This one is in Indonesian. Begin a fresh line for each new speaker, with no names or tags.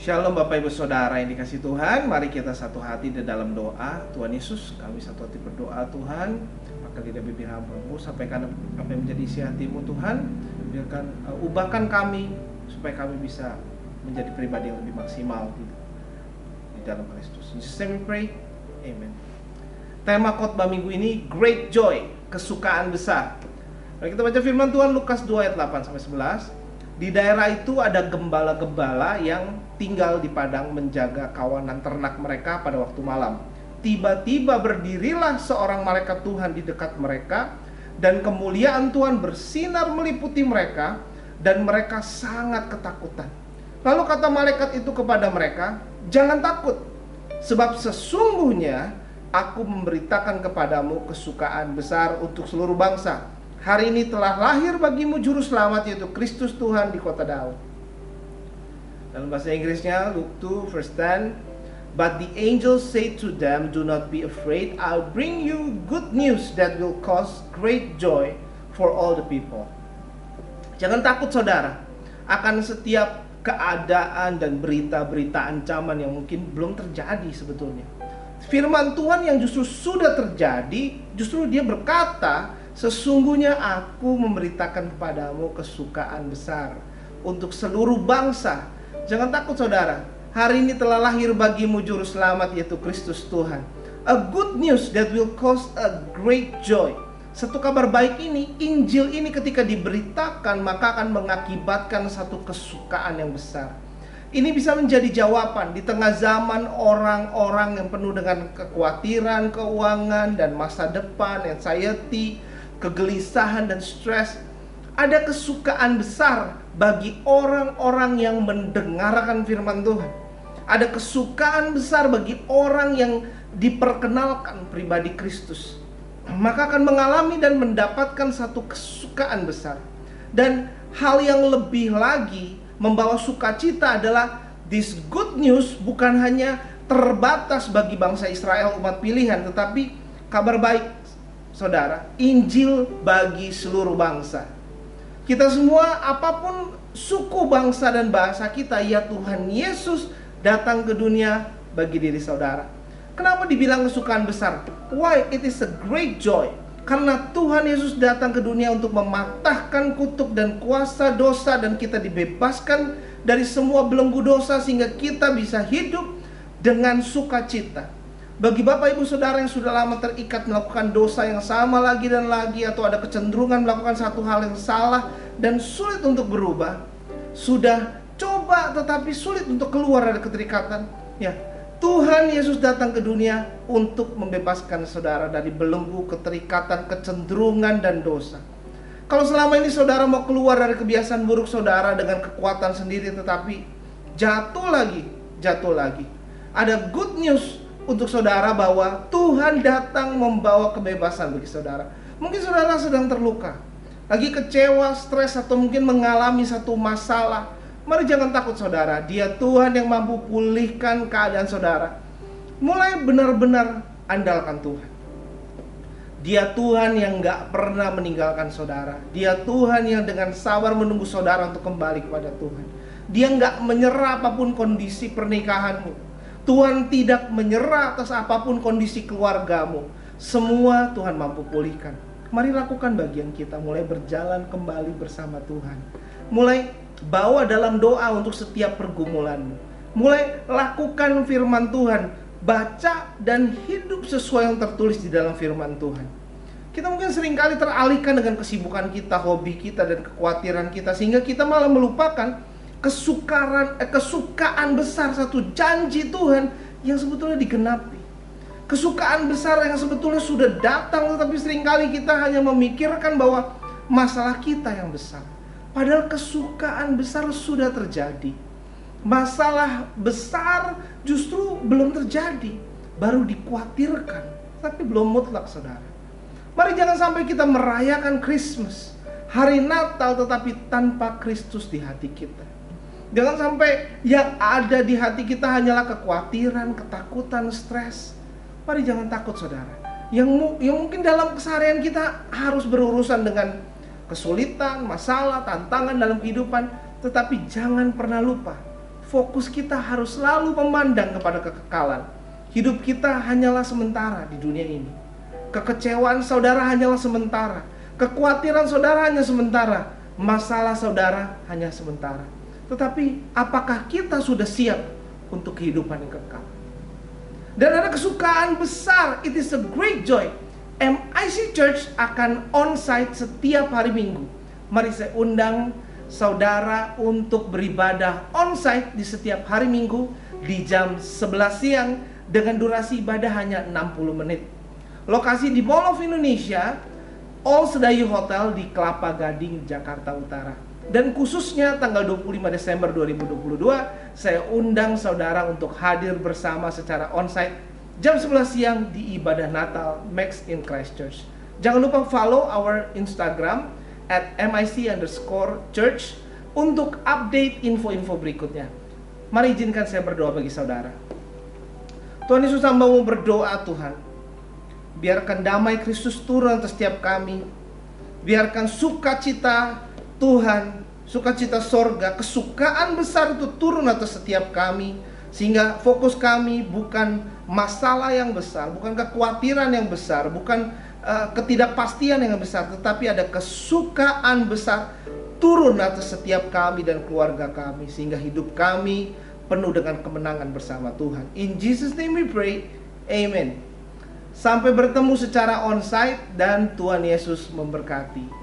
Shalom Bapak Ibu Saudara yang dikasih Tuhan. Mari kita satu hati di dalam doa. Tuhan Yesus, kami satu hati berdoa Tuhan. Maka lidah bibir hamba-Mu, sampaikan apa yang menjadi isi hati-Mu Tuhan. Biarkan ubahkan kami supaya kami bisa menjadi pribadi yang lebih maksimal di dalam Kristus. In Jesus name we pray. Amen. Tema khotbah minggu ini Great Joy, kesukaan besar. Mari kita baca firman Tuhan Lukas 2 ayat 8 sampai 11. Di daerah itu ada gembala-gembala yang tinggal di padang menjaga kawanan ternak mereka pada waktu malam. Tiba-tiba berdirilah seorang malaikat Tuhan di dekat mereka, dan kemuliaan Tuhan bersinar meliputi mereka, dan mereka sangat ketakutan. Lalu kata malaikat itu kepada mereka, "Jangan takut, sebab sesungguhnya aku memberitakan kepadamu kesukaan besar untuk seluruh bangsa. Hari ini telah lahir bagimu juru selamat, yaitu Kristus Tuhan di kota Daud." Dalam bahasa Inggrisnya, Luke 2 verse 10, "But the angel said to them, 'Do not be afraid. I'll bring you good news that will cause great joy for all the people.'" Jangan takut saudara akan setiap keadaan dan berita-berita ancaman yang mungkin belum terjadi sebetulnya. Firman Tuhan yang justru sudah terjadi, justru dia berkata, "Sesungguhnya aku memberitakan kepadamu kesukaan besar untuk seluruh bangsa." Jangan takut saudara, hari ini telah lahir bagimu juru selamat, yaitu Kristus Tuhan. A good news that will cause a great joy. Satu kabar baik ini, Injil ini ketika diberitakan maka akan mengakibatkan satu kesukaan yang besar. Ini bisa menjadi jawaban di tengah zaman orang-orang yang penuh dengan kekhawatiran, keuangan, dan masa depan, anxiety, kegelisahan dan stres. Ada kesukaan besar bagi orang-orang yang mendengarkan firman Tuhan. Ada kesukaan besar bagi orang yang diperkenalkan pribadi Kristus. Maka akan mengalami dan mendapatkan satu kesukaan besar. Dan hal yang lebih lagi membawa sukacita adalah this good news bukan hanya terbatas bagi bangsa Israel umat pilihan, tetapi kabar baik saudara, Injil bagi seluruh bangsa. Kita semua, apapun suku, bangsa, dan bahasa kita, ya Tuhan Yesus datang ke dunia bagi diri saudara. Kenapa dibilang kesukaan besar? Why it is a great joy? Karena Tuhan Yesus datang ke dunia untuk mematahkan kutuk dan kuasa dosa, dan kita dibebaskan dari semua belenggu dosa sehingga kita bisa hidup dengan sukacita. Bagi Bapak Ibu Saudara yang sudah lama terikat melakukan dosa yang sama lagi dan lagi, atau ada kecenderungan melakukan satu hal yang salah dan sulit untuk berubah, sudah coba tetapi sulit untuk keluar dari keterikatan, ya, Tuhan Yesus datang ke dunia untuk membebaskan saudara dari belenggu keterikatan, kecenderungan, dan dosa. Kalau selama ini saudara mau keluar dari kebiasaan buruk saudara dengan kekuatan sendiri, tetapi jatuh lagi, ada good news untuk saudara bahwa Tuhan datang membawa kebebasan bagi saudara. Mungkin saudara sedang terluka, lagi kecewa, stres, atau mungkin mengalami satu masalah. Mari jangan takut saudara, Dia Tuhan yang mampu pulihkan keadaan saudara. Mulai benar-benar andalkan Tuhan. Dia Tuhan yang gak pernah meninggalkan saudara. Dia Tuhan yang dengan sabar menunggu saudara untuk kembali kepada Tuhan. Dia gak menyerah apapun kondisi pernikahanmu. Tuhan tidak menyerah atas apapun kondisi keluargamu. Semua Tuhan mampu pulihkan. Mari lakukan bagian kita, mulai berjalan kembali bersama Tuhan. Mulai bawa dalam doa untuk setiap pergumulanmu. Mulai lakukan firman Tuhan, baca dan hidup sesuai yang tertulis di dalam firman Tuhan. Kita mungkin seringkali teralihkan dengan kesibukan kita, hobi kita, dan kekhawatiran kita, sehingga kita malah melupakan kesukaan besar, satu janji Tuhan yang sebetulnya digenapi. Kesukaan besar yang sebetulnya sudah datang, tetapi seringkali kita hanya memikirkan bahwa masalah kita yang besar. Padahal kesukaan besar sudah terjadi. Masalah besar justru belum terjadi, baru dikhawatirkan, tapi belum mutlak saudara. Mari jangan sampai kita merayakan Christmas, hari Natal, tetapi tanpa Kristus di hati kita. Jangan sampai yang ada di hati kita hanyalah kekhawatiran, ketakutan, stres. Mari jangan takut saudara. Yang mungkin dalam keseharian kita harus berurusan dengan kesulitan, masalah, tantangan dalam kehidupan. Tetapi jangan pernah lupa fokus kita harus selalu memandang kepada kekekalan. Hidup kita hanyalah sementara di dunia ini. Kekecewaan saudara hanyalah sementara. Kekhawatiran saudara hanya sementara. Masalah saudara hanya sementara. Tetapi apakah kita sudah siap untuk kehidupan yang kekal? Dan ada kesukaan besar. It is a great joy. MIC Church akan on-site setiap hari Minggu. Mari saya undang saudara untuk beribadah on-site di setiap hari Minggu di jam 11 siang dengan durasi ibadah hanya 60 menit. Lokasi di Mall of Indonesia, All Sedayu Hotel di Kelapa Gading, Jakarta Utara. Dan khususnya tanggal 25 Desember 2022, saya undang saudara untuk hadir bersama secara on-site jam 11 siang di ibadah Natal Max in Christ Church. Jangan lupa follow our Instagram @mic_church untuk update info-info berikutnya. Mari izinkan saya berdoa bagi saudara. Tuhan Yesus, hamba-Mu berdoa Tuhan, biarkan damai Kristus turun atas setiap kami. Biarkan sukacita Tuhan, sukacita sorga, kesukaan besar itu turun atas setiap kami. Sehingga fokus kami bukan masalah yang besar, bukan kekhawatiran yang besar, bukan ketidakpastian yang besar, tetapi ada kesukaan besar turun atas setiap kami dan keluarga kami. Sehingga hidup kami penuh dengan kemenangan bersama Tuhan. In Jesus name we pray, amen. Sampai bertemu secara on-site dan Tuhan Yesus memberkati.